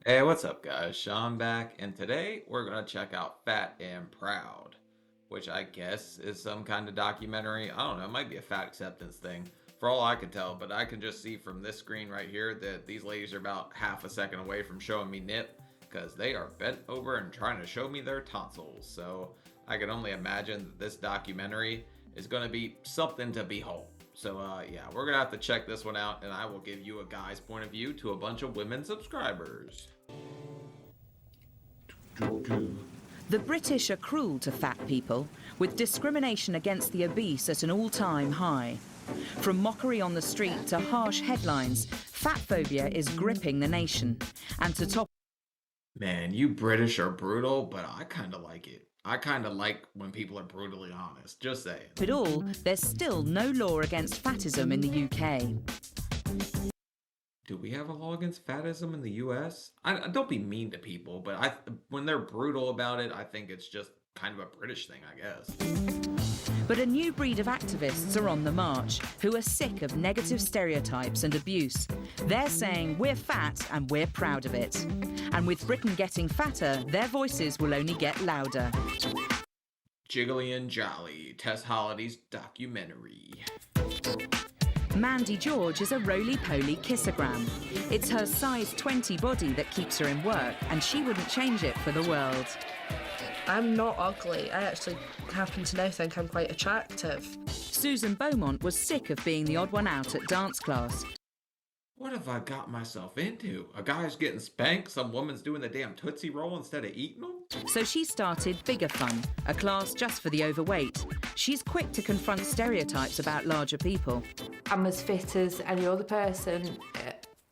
Hey, what's up, guys? Sean back, and today we're gonna check out Fat and Proud, which I guess is some kind of documentary. I don't know, it might be a fat acceptance thing, for all I can tell, but I can just see from this screen right here that these ladies are about half a second away from showing me nip, because they are bent over and trying to show me their tonsils. So I can only imagine that this documentary is gonna be something to behold. So yeah, we're gonna have to check this one out, and I will give you a guy's point of view to a bunch of women subscribers. The British are cruel to fat people, with discrimination against the obese at an all-time high. From mockery on the street to harsh headlines, fat phobia is gripping the nation. And to top Man, you British are brutal, but I kind of like it. I kind of like when people are brutally honest. Just saying. it all, there's still no law against fatism in the UK. Do we have a law against fatism in the US? Don't be mean to people, but when they're brutal about it, I think it's just kind of a British thing, I guess. But a new breed of activists are on the march, who are sick of negative stereotypes and abuse. They're saying we're fat and we're proud of it. And with Britain getting fatter, their voices will only get louder. Jiggly and Jolly, Tess Holliday's documentary. Mandy George is a roly-poly kissogram. It's her size 20 body that keeps her in work, and she wouldn't change it for the world. I'm not ugly. I actually happen to now think I'm quite attractive. Susan Beaumont was sick of being the odd one out at dance class. What have I got myself into? A guy's getting spanked, some woman's doing the damn Tootsie Roll instead of eating them? So she started Bigger Fun, a class just for the overweight. She's quick to confront stereotypes about larger people. I'm as fit as any other person.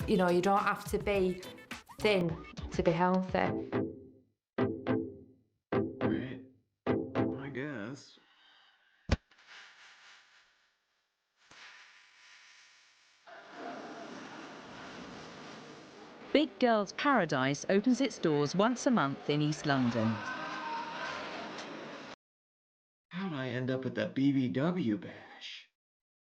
You know, you don't have to be thin to be healthy. Right. I guess. Big Girls Paradise opens its doors once a month in East London. How'd I end up at the BBW bash?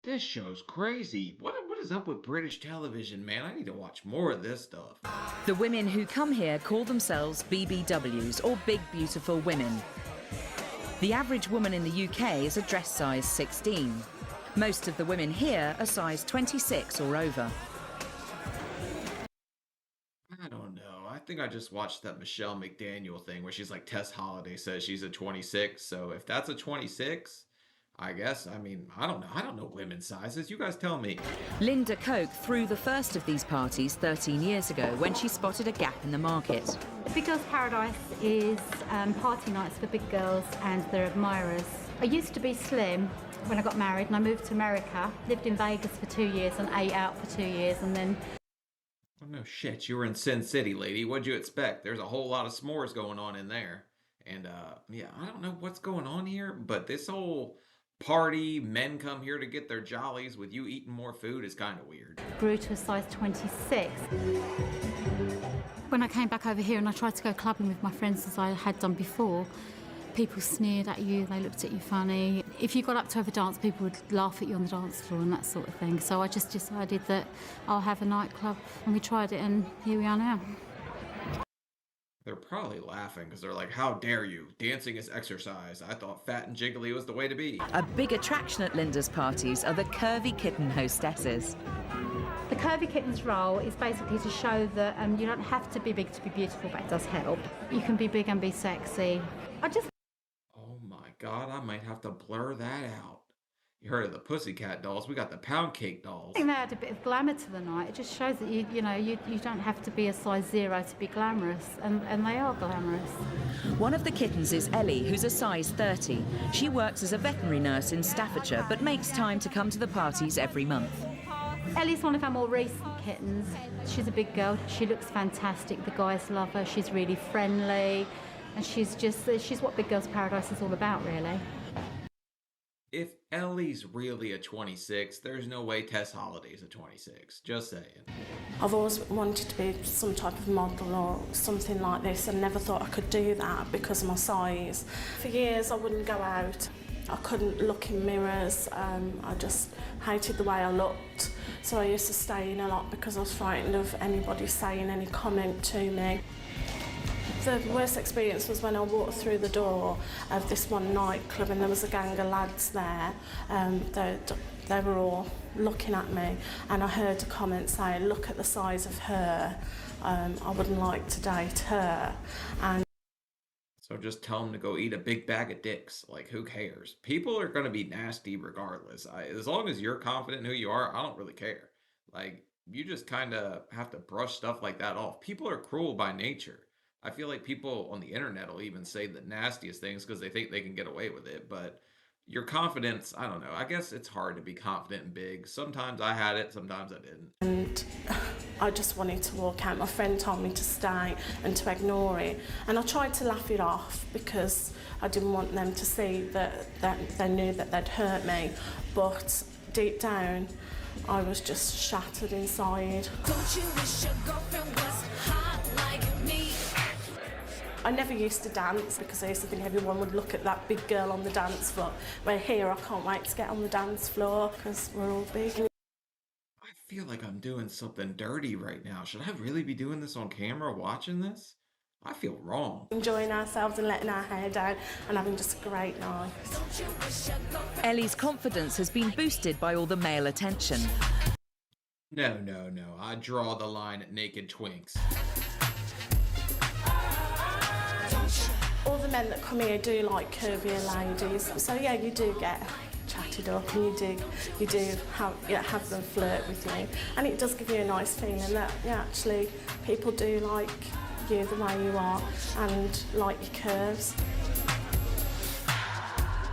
This show's crazy. What is up with British television, man? I need to watch more of this stuff. The women who come here call themselves BBWs, or Big Beautiful Women. The average woman in the UK is a dress size 16. Most of the women here are size 26 or over. I don't know. I think I just watched that Michelle McDaniel thing where she's like, Tess Holiday says she's a 26. So if that's a 26, I guess, I mean, I don't know. I don't know women's sizes. You guys tell me. Linda Coke threw the first of these parties 13 years ago when she spotted a gap in the market. The Big Girls Paradise is party nights for big girls and their admirers. I used to be slim when I got married and I moved to America, lived in Vegas for 2 years and ate out for 2 years, and then... Oh, no shit. You were in Sin City, lady. What'd you expect? There's a whole lot of s'mores going on in there. And, yeah, I don't know what's going on here, but this whole party, men come here to get their jollies with you eating more food is kind of weird. Grew to a size 26. When I came back over here and I tried to go clubbing with my friends as I had done before, people sneered at you, they looked at you funny. If you got up to have a dance, people would laugh at you on the dance floor and that sort of thing. So I just decided that I'll have a nightclub, and we tried it, and here we are now. They're probably laughing because they're like, how dare you? Dancing is exercise. I thought fat and jiggly was the way to be. A big attraction at Linda's parties are the curvy kitten hostesses. The Curvy Kitten's role is basically to show that you don't have to be big to be beautiful, but it does help. You can be big and be sexy. Oh my god, I might have to blur that out. You heard of the Pussycat Dolls? We got the Pound Cake Dolls. I think they add a bit of glamour to the night. It just shows that you don't have to be a size 0 to be glamorous, and they are glamorous. One of the kittens is Ellie, who's a size 30. She works as a veterinary nurse in Staffordshire, but makes time to come to the parties every month. Ellie's one of our more recent kittens. She's a big girl. She looks fantastic. The guys love her. She's really friendly, and she's what Big Girls Paradise is all about, really. If Ellie's really a 26, there's no way Tess Holiday's a 26. Just saying. I've always wanted to be some type of model or something like this, and never thought I could do that because of my size. For years I wouldn't go out. I couldn't look in mirrors. I just hated the way I looked. So I used to stay in a lot because I was frightened of anybody saying any comment to me. The worst experience was when I walked through the door of this one nightclub and there was a gang of lads there. They were all looking at me and I heard a comment saying, "Look at the size of her. I wouldn't like to date her." And So just tell them to go eat a big bag of dicks. Like, who cares? People are going to be nasty regardless. As long as you're confident in who you are, I don't really care. Like, you just kind of have to brush stuff like that off. People are cruel by nature. I feel like people on the internet will even say the nastiest things because they think they can get away with it. But your confidence, I don't know. I guess it's hard to be confident and big. Sometimes I had it, sometimes I didn't. And I just wanted to walk out. My friend told me to stay and to ignore it. And I tried to laugh it off because I didn't want them to see that they knew that they'd hurt me. But deep down, I was just shattered inside. Don't you wish your girlfriend was hot like me? I never used to dance because I used to think everyone would look at that big girl on the dance floor. Where here, I can't wait to get on the dance floor because we're all big. I feel like I'm doing something dirty right now. Should I really be doing this on camera, watching this? I feel wrong. Enjoying ourselves and letting our hair down and having just a great night. Ellie's confidence has been boosted by all the male attention. No. I draw the line at naked twinks. All the men that come here do like curvier ladies, so yeah, you do get chatted up and you do have them flirt with you, and it does give you a nice feeling that actually people do like you the way you are and like your curves.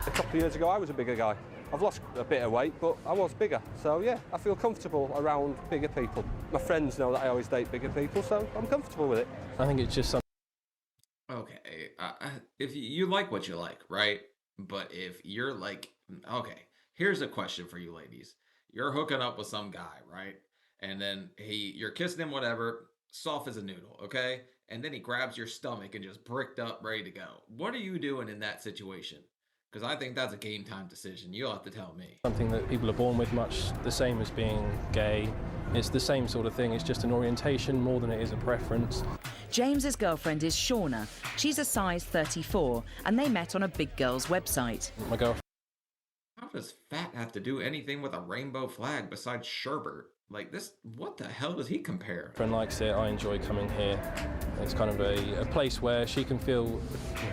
A couple of years ago I was a bigger guy. I've lost a bit of weight, but I was bigger, so yeah, I feel comfortable around bigger people. My friends know that I always date bigger people, so I'm comfortable with it. I think it's just something. Okay, if you like what you like, right? But if you're like, okay, here's a question for you ladies. You're hooking up with some guy, right? And then you're kissing him, whatever, soft as a noodle, okay? And then he grabs your stomach and just bricked up, ready to go. What are you doing in that situation? Because I think that's a game time decision. You'll have to tell me. Something that people are born with, much the same as being gay. It's the same sort of thing. It's just an orientation more than it is a preference. James's girlfriend is Shauna. She's a size 34 and they met on a big girl's website. My girlfriend. How does fat have to do anything with a rainbow flag besides sherbet? Like this, what the hell does he compare? Friend likes it. I enjoy coming here. It's kind of a place where she can feel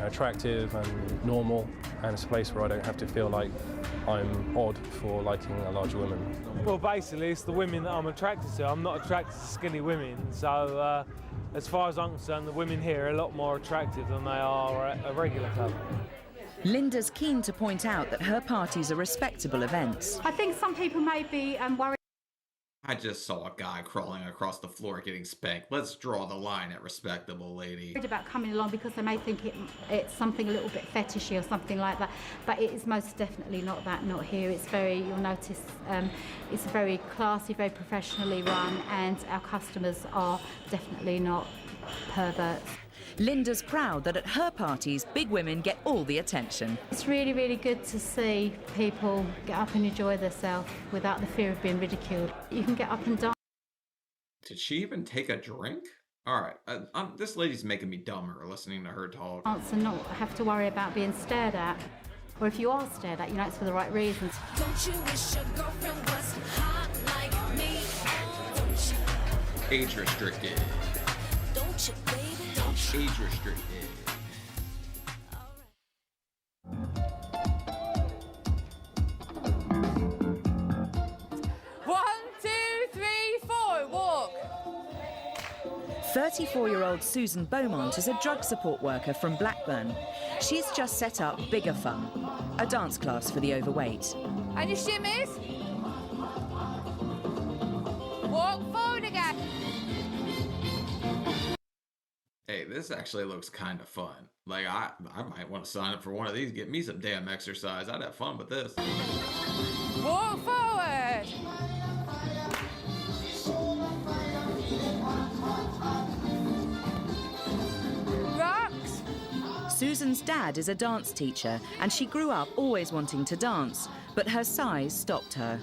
attractive and normal, and it's a place where I don't have to feel like I'm odd for liking a larger woman. Well, basically, it's the women that I'm attracted to. I'm not attracted to skinny women, so as far as I'm concerned, the women here are a lot more attractive than they are at a regular club. Linda's keen to point out that her parties are respectable events. I think some people may be worried I just saw a guy crawling across the floor getting spanked. Let's draw the line at respectable, lady. about coming along because they may think it's something a little bit fetishy or something like that, but it is most definitely not that, not here. It's very, you'll notice, it's very classy, very professionally run, and our customers are definitely not perverts. Linda's proud that at her parties, big women get all the attention. It's really, really good to see people get up and enjoy themselves without the fear of being ridiculed. You can get up and dance. Did she even take a drink? All right, this lady's making me dumber listening to her talk. And not have to worry about being stared at. Or if you are stared at, you know it's for the right reasons. Don't you wish your girlfriend was hot like me? Don't you? Age restricted. Don't you, baby? Don't you? Age restricted. One, 2, 3, 4, walk. 34-year-old Susan Beaumont is a drug support worker from Blackburn. She's just set up Bigger Fun, a dance class for the overweight. And your shimmies. Walk forward again. Hey, this actually looks kind of fun. Like, I might want to sign up for one of these, get me some damn exercise. I'd have fun with this. Walk forward. Rocks. Susan's dad is a dance teacher and she grew up always wanting to dance, but her size stopped her.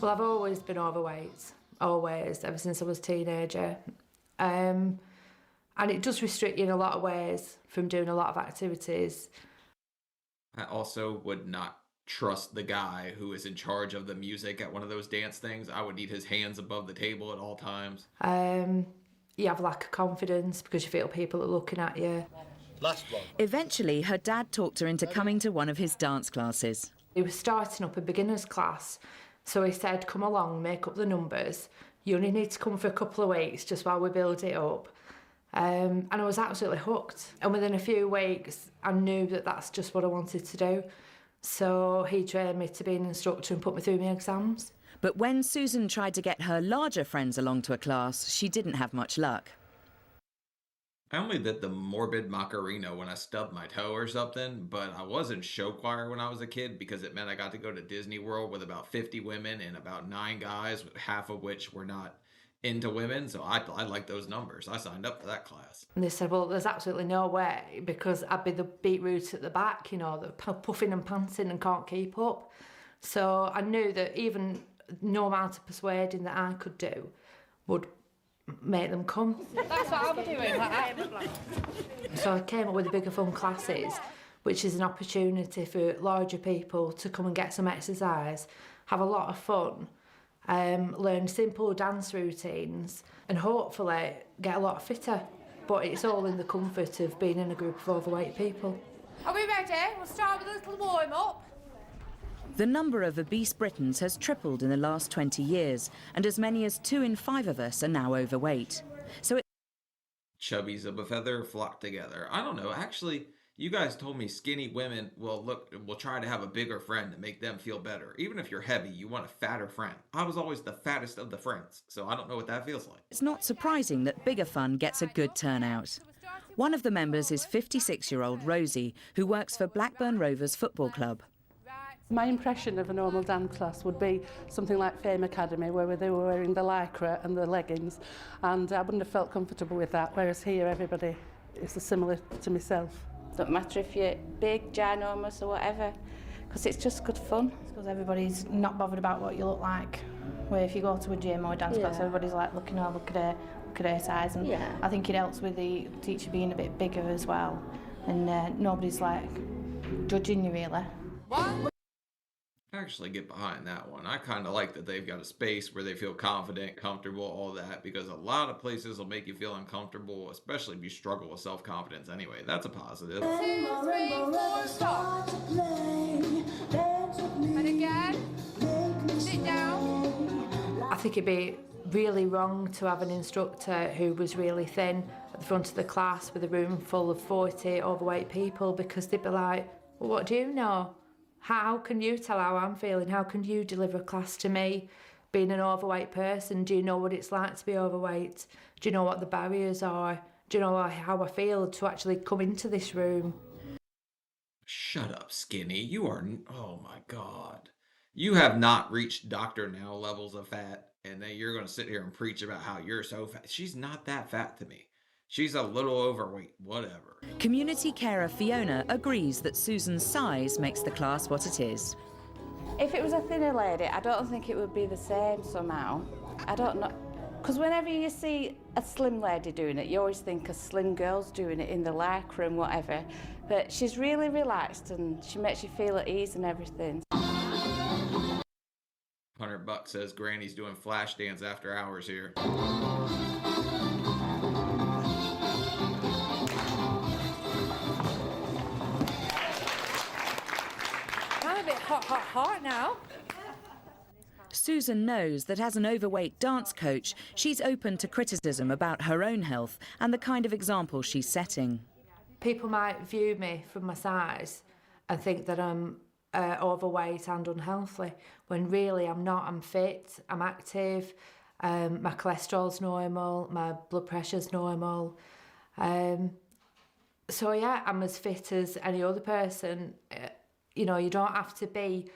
Well, I've always been overweight, always, ever since I was a teenager. And it does restrict you in a lot of ways from doing a lot of activities. I also would not trust the guy who is in charge of the music at one of those dance things. I would need his hands above the table at all times. You have lack of confidence because you feel people are looking at you. Last one. Eventually, her dad talked her into coming to one of his dance classes. He was starting up a beginner's class, so he said, come along, make up the numbers. You only need to come for a couple of weeks just while we build it up. And I was absolutely hooked. And within a few weeks, I knew that that's just what I wanted to do. So he trained me to be an instructor and put me through my exams. But when Susan tried to get her larger friends along to a class, she didn't have much luck. I only did the morbid Macarena when I stubbed my toe or something, but I was in show choir when I was a kid because it meant I got to go to Disney World with about 50 women and about 9 guys, half of which were not into women, so I like those numbers. I signed up for that class. And they said, well, there's absolutely no way, because I'd be the beetroot at the back, you know, the puffing and panting and can't keep up. So I knew that even no amount of persuading that I could do would make them come. That's what I'll be doing. So I came up with the Bigger Fun classes, which is an opportunity for larger people to come and get some exercise, have a lot of fun, learn simple dance routines and hopefully get a lot fitter. But it's all in the comfort of being in a group of overweight people. Are we ready? We'll start with a little warm-up. The number of obese Britons has tripled in the last 20 years, and as many as 2 in 5 of us are now overweight. So Chubbies of a feather flock together. I don't know, actually, you guys told me skinny women will try to have a bigger friend to make them feel better. Even if you're heavy, you want a fatter friend. I was always the fattest of the friends, so I don't know what that feels like. it's not surprising that Bigger Fun gets a good turnout. One of the members is 56-year-old Rosie, who works for Blackburn Rovers Football Club. My impression of a normal dance class would be something like Fame Academy, where they were wearing the lycra and the leggings, and I wouldn't have felt comfortable with that, whereas here everybody is similar to myself. Don't matter if you're big, ginormous or whatever, because it's just good fun. Because everybody's not bothered about what you look like. Where if you go to a gym or a dance class, everybody's like looking, oh, look at her size. And I think it helps with the teacher being a bit bigger as well. And nobody's like judging you really. I actually get behind that one. I kind of like that they've got a space where they feel confident, comfortable, all that, because a lot of places will make you feel uncomfortable, especially if you struggle with self-confidence anyway. That's a positive. 2, 3, 4, stop. And again, sit down. I think it'd be really wrong to have an instructor who was really thin at the front of the class with a room full of 40 overweight people, because they'd be like, well, what do you know? How can you tell how I'm feeling? How can you deliver a class to me? Being an overweight person, do you know what it's like to be overweight? Do you know what the barriers are? Do you know how I feel to actually come into this room? Shut up, Skinny. You are... Oh, my God. You have not reached Dr. Now levels of fat, and then you're going to sit here and preach about how you're so fat. She's not that fat to me. She's a little overweight, whatever. Community carer Fiona agrees that Susan's size makes the class what it is. If it was a thinner lady, I don't think it would be the same somehow. I don't know. Because whenever you see a slim lady doing it, you always think a slim girl's doing it in the lycra and whatever. But she's really relaxed and she makes you feel at ease and everything. $100 says Granny's doing flash dance after hours here. I'm a bit hot now. Susan knows that as an overweight dance coach, she's open to criticism about her own health and the kind of example she's setting. People might view me from my size and think that I'm overweight and unhealthy, when really I'm not. I'm fit, I'm active, my cholesterol's normal, my blood pressure's normal. So yeah, I'm as fit as any other person. You know, you don't have to be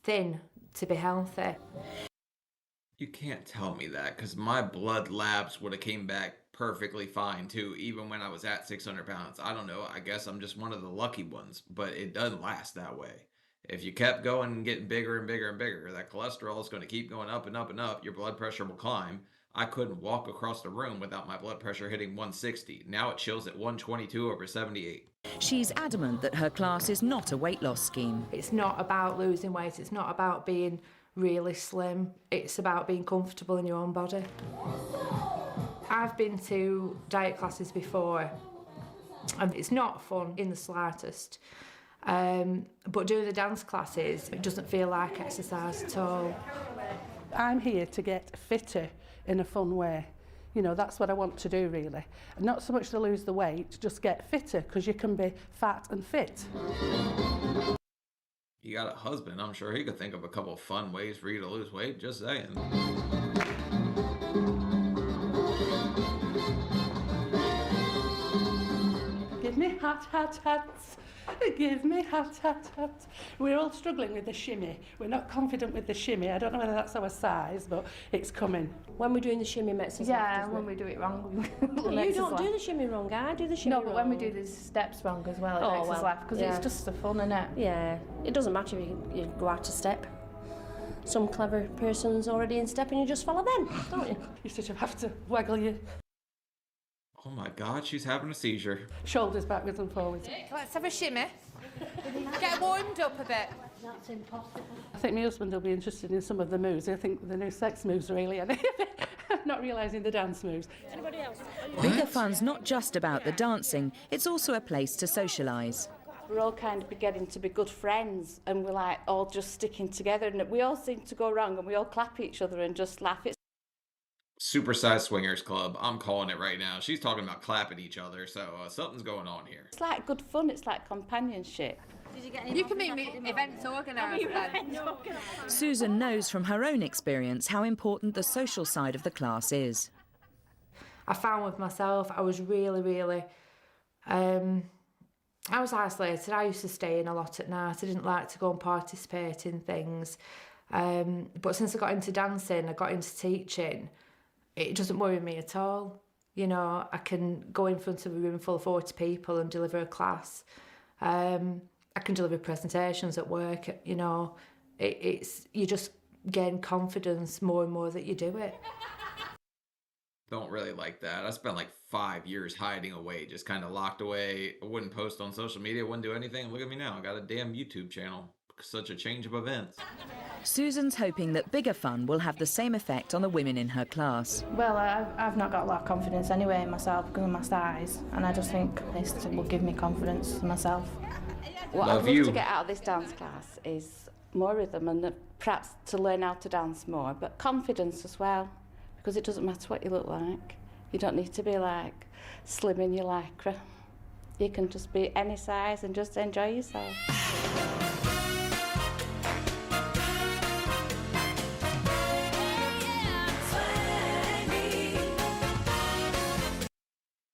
thin to be healthy. You can't tell me that, because my blood labs would have came back perfectly fine too, even when I was at 600 pounds. I don't know, I guess I'm just one of the lucky ones, but it doesn't last that way. If you kept going and getting bigger and bigger and bigger, that cholesterol is going to keep going up and up and up. Your blood pressure will climb. I couldn't walk across the room without my blood pressure hitting 160. Now it chills at 122/78. She's adamant that her class is not a weight loss scheme. It's not about losing weight, it's not about being really slim, it's about being comfortable in your own body. I've been to diet classes before, and it's not fun in the slightest. But doing the dance classes, it doesn't feel like exercise at all. I'm here to get fitter in a fun way. You know, that's what I want to do, really. And not so much to lose the weight, just get fitter, because you can be fat and fit. You got a husband, I'm sure he could think of a couple of fun ways for you to lose weight, just saying. Give me hot, hot, hot. Give me hot, hot, hot. We're all struggling with the shimmy. We're not confident with the shimmy. I don't know whether that's our size, but it's coming. When we're doing the shimmy, it makes us Yeah, when we do it wrong. You don't do the shimmy wrong, I do the shimmy wrong. No, but when we do the steps wrong as well, it makes us laugh, because it's just the fun, innit? Yeah, it doesn't matter if you go out of step. Some clever person's already in step and you just follow them, don't you? You sort of have to waggle your Oh my God, she's having a seizure. shoulders backwards and forwards. Let's have a shimmy. Get warmed up a bit. That's impossible. I think my husband will be interested in some of the moves. I think the new sex moves really, and not realising the dance moves. Anybody else? Bigger Fun's not just about the dancing, it's also a place to socialise. We're all kind of getting to be good friends, and we're like all just sticking together, and we all seem to go wrong, and we all clap each other and just laugh. It's Supersized Swingers Club. I'm calling it right now. She's talking about clapping each other, so something's going on here. It's like good fun, it's like companionship. You can make me events organised then. Susan knows from her own experience how important the social side of the class is. I found with myself, I was really, I was isolated. I used to stay in a lot at night. I didn't like to go and participate in things. But since I got into dancing, I got into teaching, it doesn't worry me at all. You know, I can go in front of a room full of 40 people and deliver a class. I can deliver presentations at work, you know. It's you just gain confidence more and more that you do it. Don't really like that. I spent like 5 years hiding away, just kind of locked away. I wouldn't post on social media, wouldn't do anything. Look at me now. I got a damn YouTube channel. Such a change of events. Susan's hoping that Bigger Fun will have the same effect on the women in her class. Well, I've not got a lot of confidence anyway in myself because of my size, and I just think this will give me confidence in myself. What I'd love to get out of this dance class is more rhythm and perhaps to learn how to dance more, but confidence as well, because it doesn't matter what you look like. You don't need to be like slim in your lycra. You can just be any size and just enjoy yourself.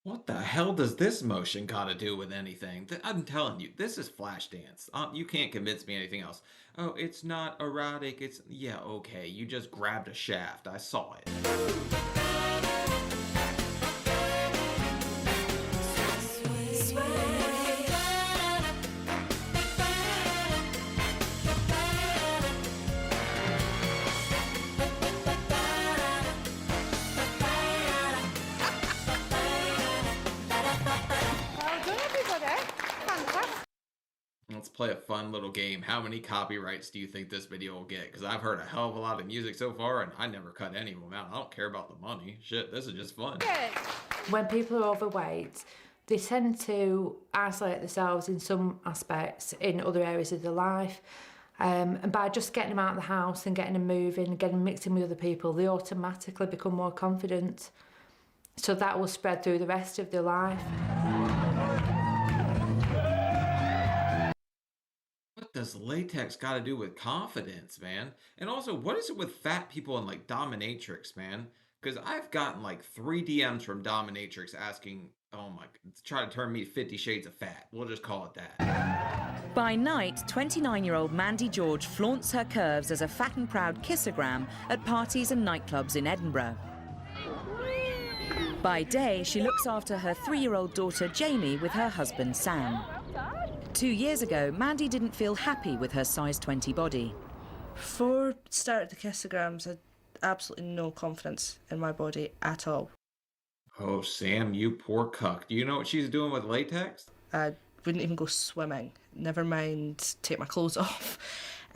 What the hell does this motion got to do with anything? I'm telling you, this is Flashdance. You can't convince me anything else. Oh, it's not erotic. It's... Yeah, okay. You just grabbed a shaft. I saw it. Let's play a fun little game. How many copyrights do you think this video will get? Because I've heard a hell of a lot of music so far, and I never cut any of them out. I don't care about the money. Shit, this is just fun. When people are overweight, they tend to isolate themselves in some aspects in other areas of their life. And by just getting them out of the house and getting them moving and getting them mixing with other people, they automatically become more confident. So that will spread through the rest of their life. What does latex got to do with confidence, man? And also, what is it with fat people and like dominatrix, man? Because I've gotten like 3 DMs from dominatrix asking, oh my, try to turn me 50 shades of fat. We'll just call it that. By night, 29-year-old Mandy George flaunts her curves as a fat and proud kissogram at parties and nightclubs in Edinburgh. By day, she looks after her 3-year-old daughter Jamie with her husband Sam. 2 years ago, Mandy didn't feel happy with her size 20 body. Before I started the kissograms, I had absolutely no confidence in my body at all. Oh, Sam, you poor cuck. Do you know what she's doing with latex? I wouldn't even go swimming, never mind take my clothes off.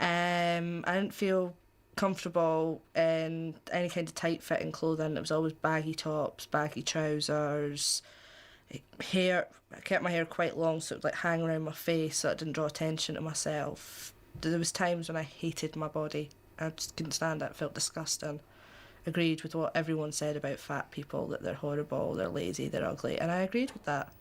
I didn't feel comfortable in any kind of tight-fitting clothing. It was always baggy tops, baggy trousers, hair. I kept my hair quite long, so it would like hang around my face so it didn't draw attention to myself. There was times when I hated my body. I just couldn't stand it, felt disgusting. Agreed with what everyone said about fat people, that they're horrible, they're lazy, they're ugly, and I agreed with that.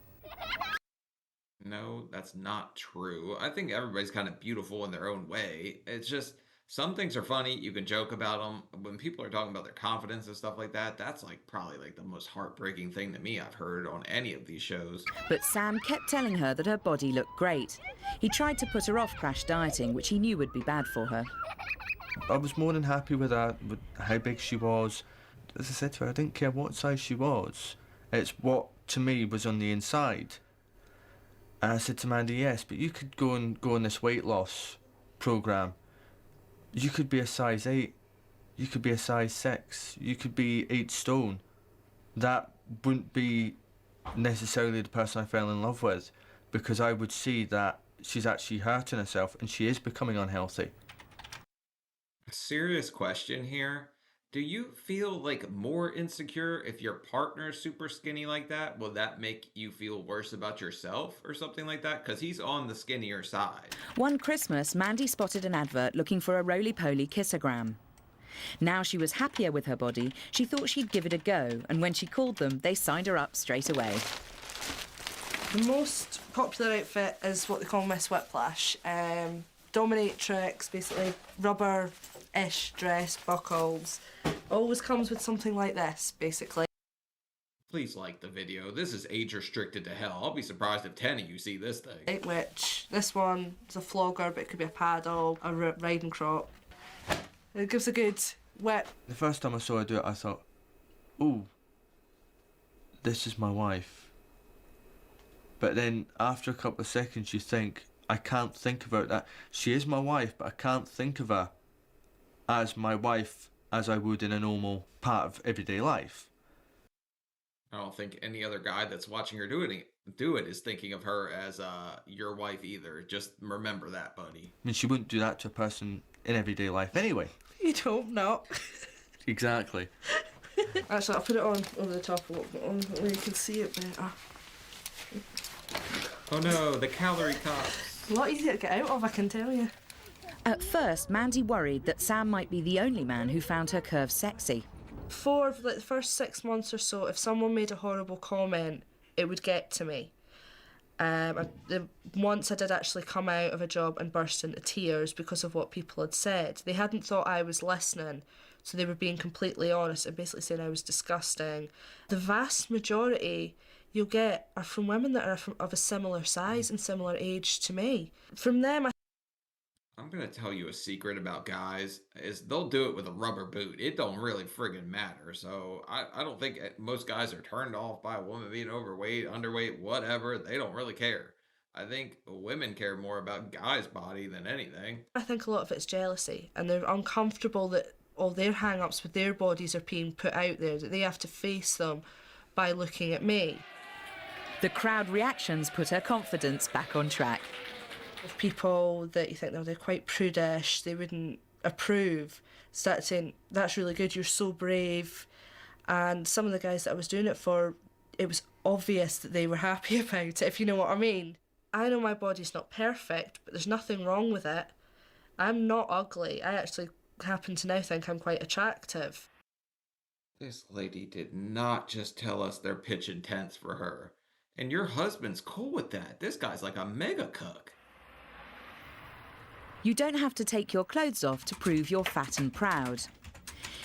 No, that's not true. I think everybody's kind of beautiful in their own way. It's just some things are funny. You can joke about them. When people are talking about their confidence and stuff like that, that's like probably like the most heartbreaking thing to me I've heard on any of these shows. But Sam kept telling her that her body looked great. He tried to put her off crash dieting, which he knew would be bad for her. I was more than happy with her, with how big she was. As I said to her, I didn't care what size she was. It's what, to me, was on the inside. And I said to Mandy, yes, but you could go on this weight loss programme. You could be a size 8. You could be a size 6. You could be 8 stone. That wouldn't be necessarily the person I fell in love with, because I would see that she's actually hurting herself and she is becoming unhealthy. A serious question here. Do you feel like more insecure if your partner's super skinny like that? Will that make you feel worse about yourself or something like that? Because he's on the skinnier side. One Christmas, Mandy spotted an advert looking for a roly-poly kissogram. Now she was happier with her body, she thought she'd give it a go, and when she called them, they signed her up straight away. The most popular outfit is what they call Miss Whiplash. Dominatrix, basically rubber-ish dress, buckles. Always comes with something like this, basically. Please like the video. This is age restricted to hell. I'll be surprised if 10 of you see this thing. Which, this one is a flogger, but it could be a paddle, a riding crop. It gives a good whip. The first time I saw her do it, I thought, ooh, this is my wife. But then after a couple of seconds you think, I can't think about that. She is my wife, but I can't think of her as my wife as I would in a normal part of everyday life. I don't think any other guy that's watching her do it is thinking of her as your wife either. Just remember that, buddy. I mean, she wouldn't do that to a person in everyday life anyway. You'd hope not. Exactly. Actually, I'll put it on over the top a little bit where you can see it better. Oh no, the calorie cups. A lot easier to get out of, I can tell you. At first, Mandy worried that Sam might be the only man who found her curves sexy. For like the first 6 months or so, if someone made a horrible comment, it would get to me. Once I did actually come out of a job and burst into tears because of what people had said. They hadn't thought I was listening, so they were being completely honest and basically saying I was disgusting. The vast majority you'll get are from women that are of a similar size and similar age to me. From them, I'm gonna tell you a secret about guys, is they'll do it with a rubber boot. It don't really friggin' matter. So I don't think most guys are turned off by a woman being overweight, underweight, whatever. They don't really care. I think women care more about guys' body than anything. I think a lot of it's jealousy, and they're uncomfortable that all their hang-ups with their bodies are being put out there, that they have to face them by looking at me. The crowd reactions put her confidence back on track. Of people that you think they're quite prudish, they wouldn't approve, start saying, that's really good, you're so brave. And some of the guys that I was doing it for, it was obvious that they were happy about it, if you know what I mean. I know my body's not perfect, but there's nothing wrong with it. I'm not ugly. I actually happen to now think I'm quite attractive. This lady did not just tell us they're pitching tents for her. And your husband's cool with that. This guy's like a mega cuck. You don't have to take your clothes off to prove you're fat and proud.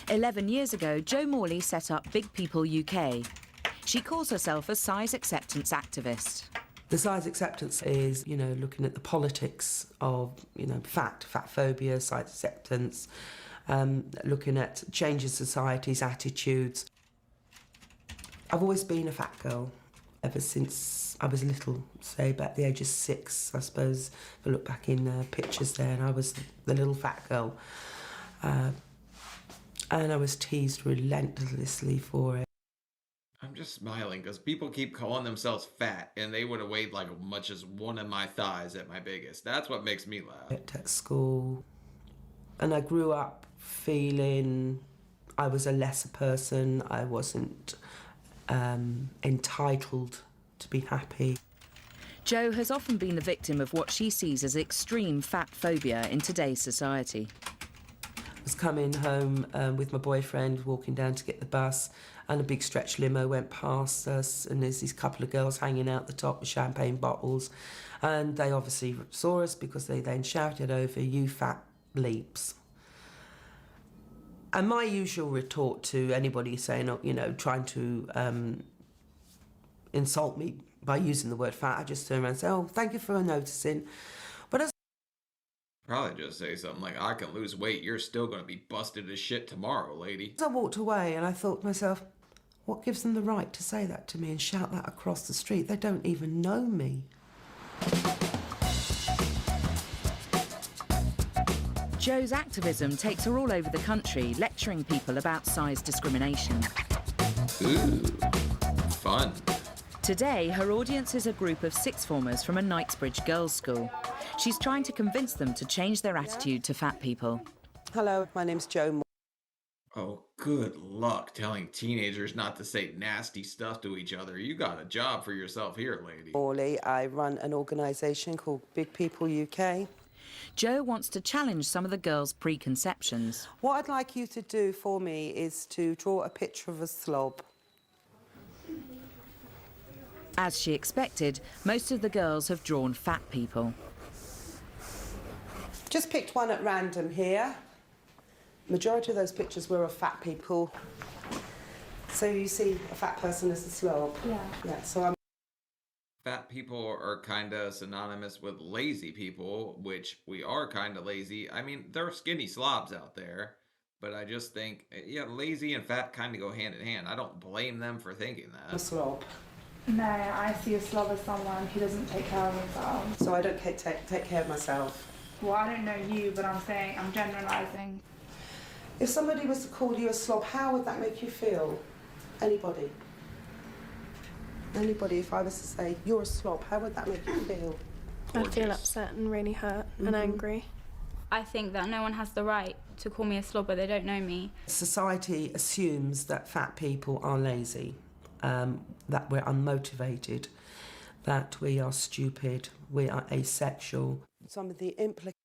11 years ago, Jo Morley set up Big People UK. She calls herself a size acceptance activist. The size acceptance is, looking at the politics of, fat phobia, size acceptance, looking at changing society's attitudes. I've always been a fat girl. ever since I was little, say about the age of 6, I suppose. If I look back in pictures there, and I was the little fat girl. And I was teased relentlessly for it. I'm just smiling because people keep calling themselves fat, and they would have weighed like as much as one of my thighs at my biggest. That's what makes me laugh. At school. And I grew up feeling I was a lesser person. I wasn't entitled to be happy. Jo has often been the victim of what she sees as extreme fat phobia in today's society. I was coming home with my boyfriend, walking down to get the bus, and a big stretch limo went past us, and there's these couple of girls hanging out the top with champagne bottles, and they obviously saw us because they then shouted over, "You fat bleeps." And my usual retort to anybody saying, you know, trying to insult me by using the word fat, I just turn around and say, "Oh, thank you for noticing." But as Probably just say something like, "I can lose weight, you're still going to be busted as shit tomorrow, lady." I walked away and I thought to myself, what gives them the right to say that to me and shout that across the street? They don't even know me. Jo's activism takes her all over the country, lecturing people about size discrimination. Ooh, fun. Today, her audience is a group of sixth formers from a Knightsbridge girls' school. She's trying to convince them to change their attitude to fat people. Hello, my name's Jo. Oh, good luck telling teenagers not to say nasty stuff to each other. You got a job for yourself here, lady. Morley. I run an organisation called Big People UK. Jo wants to challenge some of the girls' preconceptions. What I'd like you to do for me is to draw a picture of a slob. As she expected, most of the girls have drawn fat people. Just picked one at random here. Majority of those pictures were of fat people. So you see a fat person as a slob? Yeah, so I'm... Fat people are kind of synonymous with lazy people, which we are kind of lazy. I mean, there are skinny slobs out there, but I just think, yeah, lazy and fat kind of go hand in hand. I don't blame them for thinking that. A slob. No, I see a slob as someone who doesn't take care of themselves. So I don't take care of myself. Well, I don't know you, but I'm saying, I'm generalising. If somebody was to call you a slob, how would that make you feel? Anybody? Anybody, if I was to say, "You're a slob," how would that make you feel? I'd feel upset and really hurt and angry. I think that no one has the right to call me a slobber, they don't know me. Society assumes that fat people are lazy, that we're unmotivated, that we are stupid, we are asexual. Some of the implications.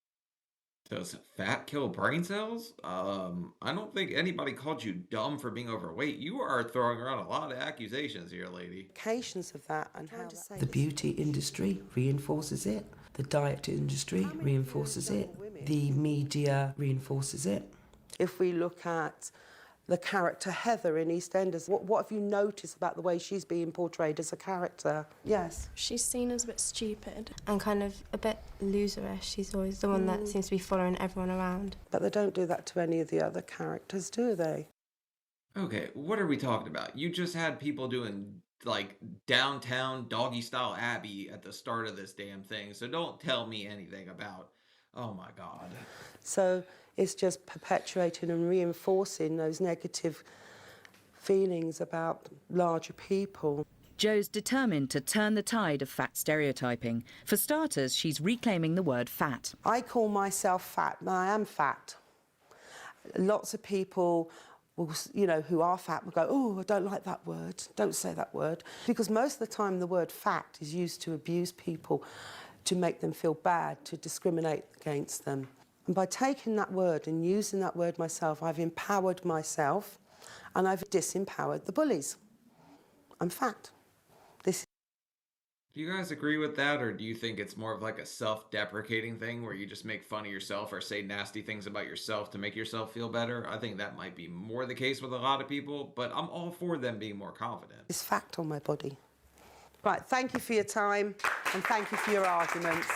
Does fat kill brain cells? I don't think anybody called you dumb for being overweight. You are throwing around a lot of accusations here, lady. Of that and how the beauty industry reinforces it, the diet industry reinforces it, the media reinforces it. If we look at the character Heather in EastEnders, what have you noticed about the way she's being portrayed as a character? Yes. She's seen as a bit stupid and kind of a bit loserish. She's always the one that seems to be following everyone around. But they don't do that to any of the other characters, do they? Okay, what are we talking about? You just had people doing, like, downtown doggy-style Abbey at the start of this damn thing, so don't tell me anything about... Oh, my God. So it's just perpetuating and reinforcing those negative feelings about larger people. Jo's determined to turn the tide of fat stereotyping. For starters, she's reclaiming the word fat. I call myself fat, and I am fat. Lots of people, who are fat will go, "Oh, I don't like that word, don't say that word." Because most of the time the word fat is used to abuse people, to make them feel bad, to discriminate against them. And by taking that word and using that word myself, I've empowered myself and I've disempowered the bullies. I'm fat. Do you guys agree with that, or do you think it's more of like a self-deprecating thing where you just make fun of yourself or say nasty things about yourself to make yourself feel better? I think that might be more the case with a lot of people, but I'm all for them being more confident. It's fact on my body. Right, thank you for your time and thank you for your arguments.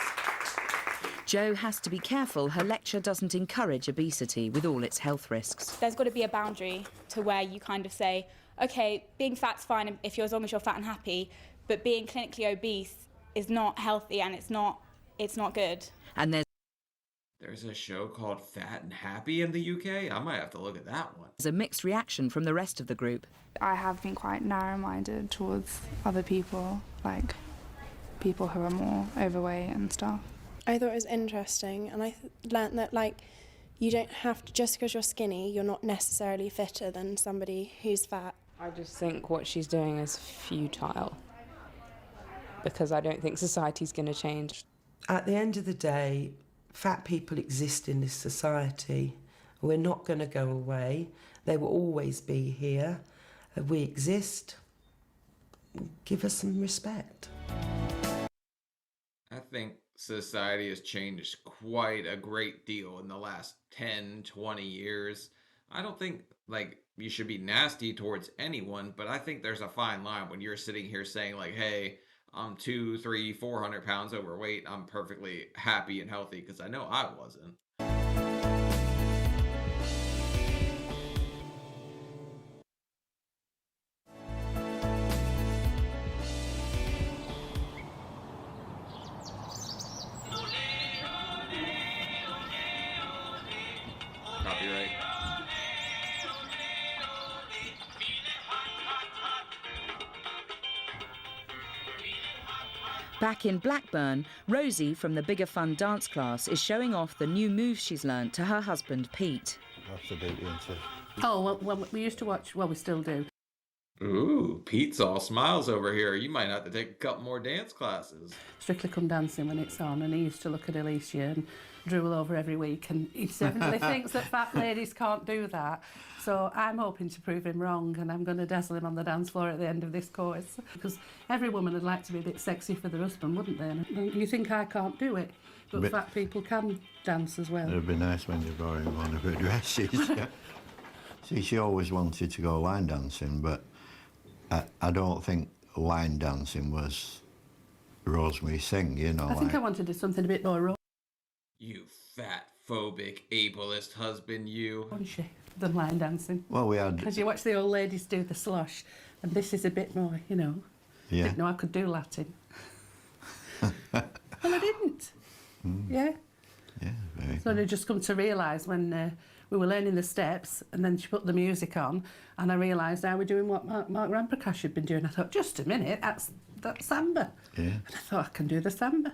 Jo has to be careful her lecture doesn't encourage obesity with all its health risks. There's got to be a boundary to where you kind of say, okay, being fat's fine if you're as long as you're fat and happy, but being clinically obese is not healthy and it's not good. And There's a show called Fat and Happy in the UK? I might have to look at that one. there's a mixed reaction from the rest of the group. I have been quite narrow-minded towards other people, like people who are more overweight and stuff. I thought it was interesting, and I learnt that, like, you don't have to, just because you're skinny, you're not necessarily fitter than somebody who's fat. I just think what she's doing is futile, because I don't think society's going to change. At the end of the day, fat people exist in this society. We're not going to go away. They will always be here. We exist. Give us some respect. I think society has changed quite a great deal in the last 10, 20 years. I don't think, like, you should be nasty towards anyone, but I think there's a fine line when you're sitting here saying, like, hey, I'm 200, 300, 400 pounds overweight. I'm perfectly happy and healthy, because I know I wasn't. Copyright. Back in Blackburn, Rosie from the Bigger Fun dance class is showing off the new moves she's learnt to her husband, Pete. Absolutely. Oh, well, we used to watch, well, we still do. Ooh, Pete's all smiles over here. You might have to take a couple more dance classes. Strictly Come Dancing when it's on, and he used to look at Alicia and drool over every week, and he certainly thinks that fat ladies can't do that. So I'm hoping to prove him wrong, and I'm going to dazzle him on the dance floor at the end of this course. Because every woman would like to be a bit sexy for their husband, wouldn't they? And you think I can't do it, but fat people can dance as well. It'd be nice when you borrow one of her dresses. See, she always wanted to go line dancing, but I don't think line dancing was Rosemary's thing, you know. I think I wanted to do something a bit more raw. You fat, phobic, ableist husband, you. Than line dancing. Well, we had... Because you watch the old ladies do the slosh, and this is a bit more, you know. Yeah. Didn't know I could do Latin. Well, I didn't. Yeah. Yeah, very So I just come to realise when we were learning the steps, and then she put the music on, and I realised I was doing what Mark Ramprakash had been doing. I thought, just a minute, that's samba. Yeah. And I thought, I can do the samba.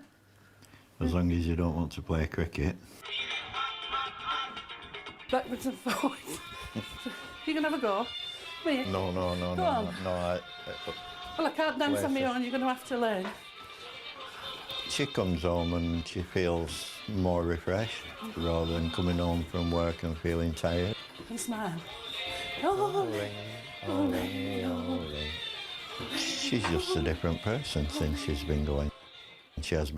As long as you don't want to play cricket. Backwards and forwards. You can have a go. Me? No. Go on. No. Well, I can't dance on my own. You're going to have to learn. She comes home and she feels more refreshed rather than coming home from work and feeling tired. And smile. She's just a different person since she's been going. She has been.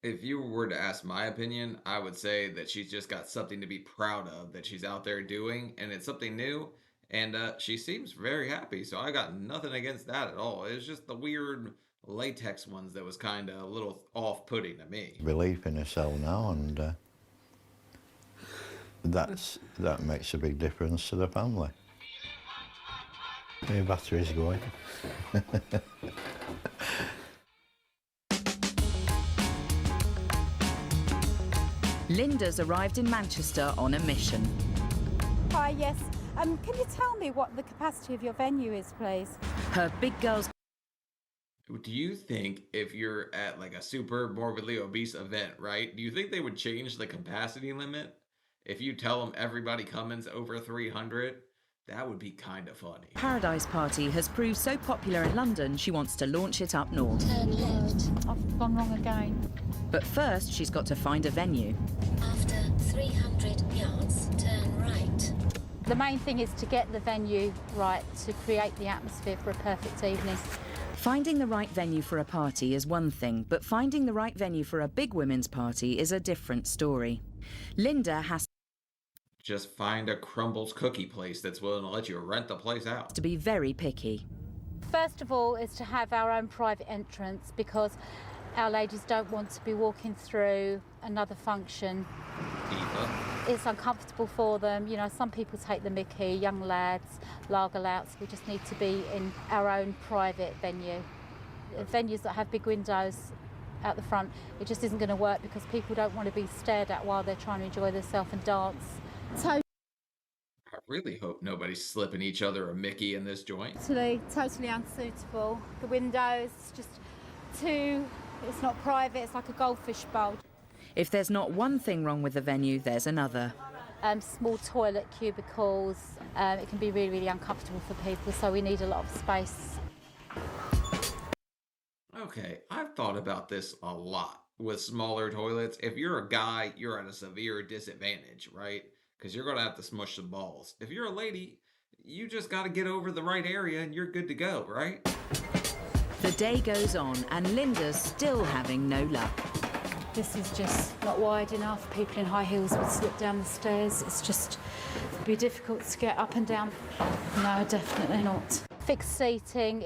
If you were to ask my opinion, I would say that she's just got something to be proud of that she's out there doing, and it's something new, and she seems very happy, so I got nothing against that at all. It was just the weird latex ones that was kind of a little off-putting to me. Belief in herself now, and that makes a big difference to the family. My battery's going. Linda's arrived in Manchester on a mission. Hi, yes. Can you tell me what the capacity of your venue is, please? Her big girls. Do you think if you're at like a super morbidly obese event, right, do you think they would change the capacity limit? If you tell them everybody coming's over 300, that would be kind of funny. Paradise Party has proved so popular in London, she wants to launch it up north. Turn left. I've gone wrong again. But first, she's got to find a venue. After 300 yards, turn right. The main thing is to get the venue right, to create the atmosphere for a perfect evening. Finding the right venue for a party is one thing, but finding the right venue for a big women's party is a different story. Linda has Just find a Crumbles cookie place that's willing to let you rent the place out. to be very picky. First of all is to have our own private entrance, because our ladies don't want to be walking through another function. It's uncomfortable for them. You know, some people take the mickey, young lads, lager louts. We just need to be in our own private venue. venues that have big windows out the front, it just isn't going to work because people don't want to be stared at while they're trying to enjoy themselves and dance. So I really hope nobody's slipping each other a Mickey in this joint. totally unsuitable. The windows, just it's not private, it's like a goldfish bowl. If there's not one thing wrong with the venue, there's another. Small toilet cubicles, it can be really, really uncomfortable for people, so we need a lot of space. Okay, I've thought about this a lot with smaller toilets. If you're a guy, you're at a severe disadvantage, right? Because you're going to have to smush some balls. If you're a lady, you just got to get over the right area and you're good to go, right? The day goes on and Linda's still having no luck. This is just not wide enough. People in high heels would slip down the stairs. It's just be difficult to get up and down. No, definitely not. Fixed seating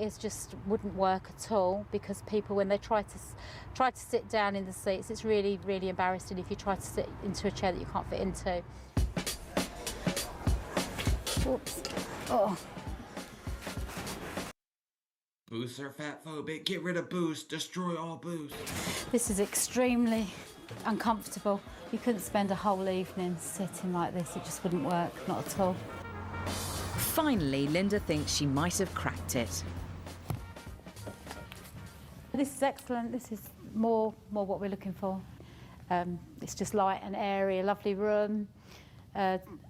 wouldn't work at all because people, when they try to sit down in the seats, it's really, really embarrassing if you try to sit into a chair that you can't fit into. Oops. Oh. Boosts are fat phobic. Get rid of boosts. Destroy all boosts. This is extremely uncomfortable. You couldn't spend a whole evening sitting like this. It just wouldn't work, not at all. Finally, Linda thinks she might have cracked it. This is excellent. This is more what we're looking for. It's just light and airy, a lovely room,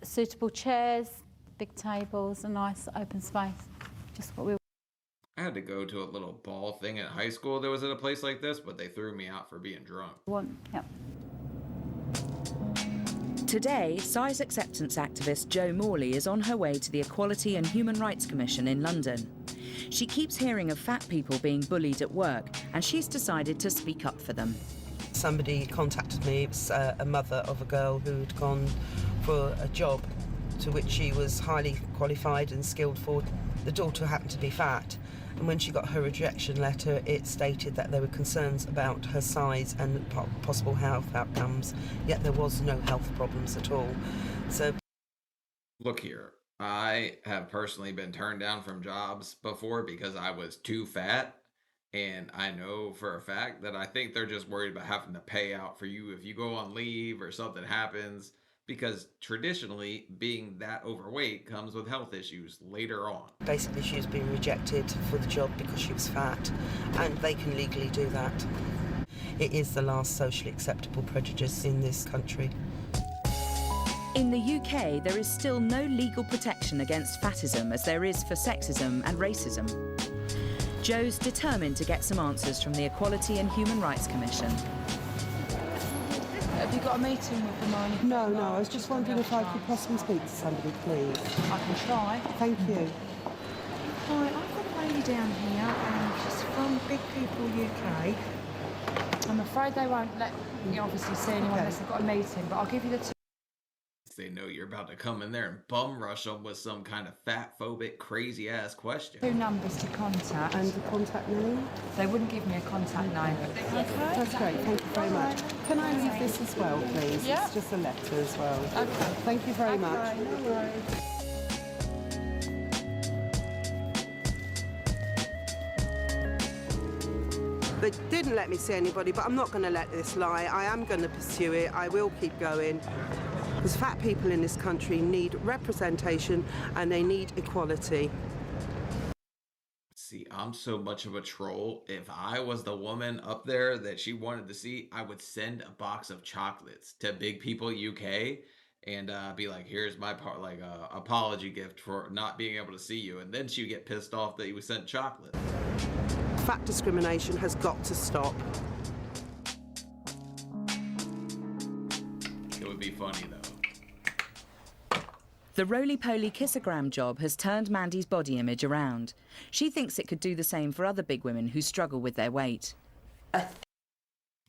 suitable chairs, big tables, a nice open space. Just what we I had to go to a little ball thing at high school that was at a place like this, but they threw me out for being drunk. want. Yep. Today, size acceptance activist Jo Morley is on her way to the Equality and Human Rights Commission in London. She keeps hearing of fat people being bullied at work, and she's decided to speak up for them. Somebody contacted me, it was a mother of a girl who'd gone for a job to which she was highly qualified and skilled for. The daughter happened to be fat, and when she got her rejection letter, it stated that there were concerns about her size and possible health outcomes, yet there was no health problems at all. So, look here, I have personally been turned down from jobs before because I was too fat, and I know for a fact that I think they're just worried about having to pay out for you if you go on leave or something happens, because traditionally being that overweight comes with health issues later on. basically she was being rejected for the job because she was fat, and they can legally do that. It is the last socially acceptable prejudice in this country. In the UK, there is still no legal protection against fatism as there is for sexism and racism. Jo's determined to get some answers from the Equality and Human Rights Commission. Have you got a meeting with them or anything? No, I was just wondering if I could possibly speak to somebody, please. I can try. Thank you. Hi, I've got a lady down here and she's from Big People UK. I'm afraid they won't let me obviously see anyone unless I've got a meeting, but I'll give you the two. They know you're about to come in there and bum rush them with some kind of fat phobic crazy ass question. Two numbers to contact. And the contact name? They wouldn't give me a contact name. Okay. That's great, thank you very much. Can I leave this as well, please? Yeah. It's just a letter as well. Okay. Thank you very much. No worries. They didn't let me see anybody, but I'm not going to let this lie. I am going to pursue it. I will keep going. Because fat people in this country need representation and they need equality. See, I'm so much of a troll. If I was the woman up there that she wanted to see, I would send a box of chocolates to Big People UK and be like, here's my apology gift for not being able to see you. And then she'd get pissed off that you sent chocolate. Fat discrimination has got to stop. It would be funny though. The roly-poly kissogram job has turned Mandy's body image around. She thinks it could do the same for other big women who struggle with their weight.